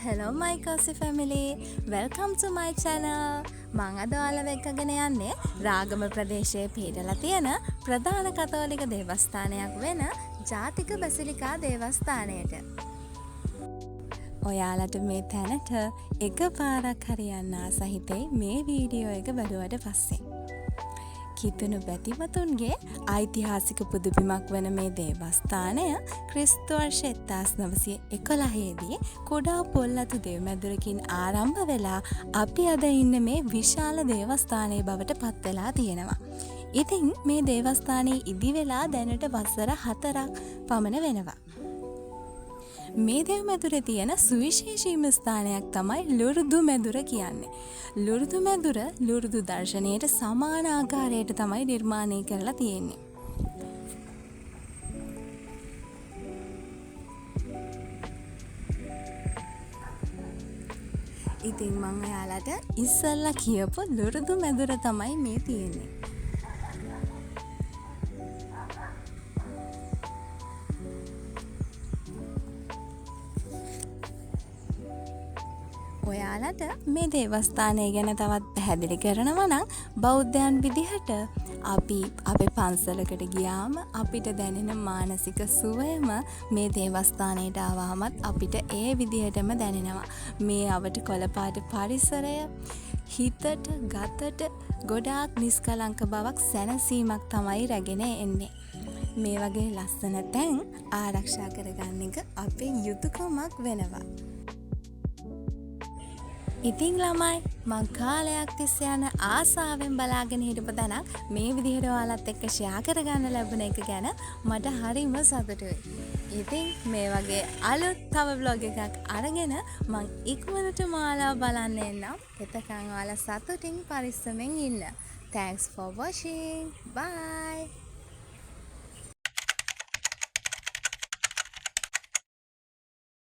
Hello my Kasi family. Welcome to my channel. මං අද ඔයාලව එක්කගෙන යන්නේ රාගම ප්‍රදේශයේ පිහිටලා තියෙන ප්‍රධාන කතෝලික දේවස්ථානයක් වෙන ජාතික බැසිලිකා දේවස්ථානයට. ඔයාලට මේ තැනට එකපාරක් හරි යන්න ආස හිතෙයි මේ වීඩියෝ එක බලුවට පස්සේ. කිතුණු බැතිමතුන්ගේ ඓතිහාසික පුදුබිමක් වන මේ දේවස්ථානය ක්‍රිස්තු වර්ෂ 1911දී කුඩා පොල්ලතු දෙව්මැදුරකින් ආරම්භ වෙලා අපි අද ඉන්න මේ විශාල දේවස්ථානයේ බවට පත් වෙලා තියෙනවා. ඉතින් මේ දේවස්ථානයේ ඉදි වෙලා දැනට වසර 4ක් පමණ වෙනවා. මේ දෙව්මැදුරේ තියෙන සුවිශේෂීම ස්ථානයක් තමයි ලුරුදු මැදුර කියන්නේ. ලුරුදු මැදුර ලුරුදු දර්ශනයට සමාන ආකාරයට තමයි නිර්මාණය කරලා තියෙන්නේ. ඉතින් මම ඔයාලට ඉස්සෙල්ලා කියපු ලුරුදු මැදුර තමයි මේ තියෙන්නේ. ඔයාලට මේ දේවස්ථානය ගැන තවත් පැහැදිලි කරනවා නම් බෞද්ධයන් විදිහට අපි අපේ පන්සලකට ගියාම අපිට දැනෙන මානසික සුවයම මේ දේවස්ථානයට ආවමත් අපිට ඒ විදිහටම දැනෙනවා. මේ අවට කොළපාට පරිසරය හිතට ගතට ගොඩාක් නිස්කලංක බවක් සැනසීමක් තමයි රැගෙන එන්නේ. මේ වගේ ලස්සන තැන් ආරක්ෂා කරගන්න එක අපේ යුතුයකමක් වෙනවා. ඉතින් ළමයි මං කාලයක් තිස්සේ යන ආසාවෙන් බලාගෙන හිටපු තැනක් මේ විදිහට ඔයාලත් එක්ක ෂෙයා කරගන්න ලැබුණ එක ගැන මට හරිම සතුටුයි. ඉතින් මේ වගේ අලුත් තව vlog එකක් අරගෙන මං ඉක්මනටම ඔයාලව බලන්න එන්නම්. එතකන් ඔයාලා සතුටින් පරිස්සමෙන් ඉන්න. Thanks for watching. Bye.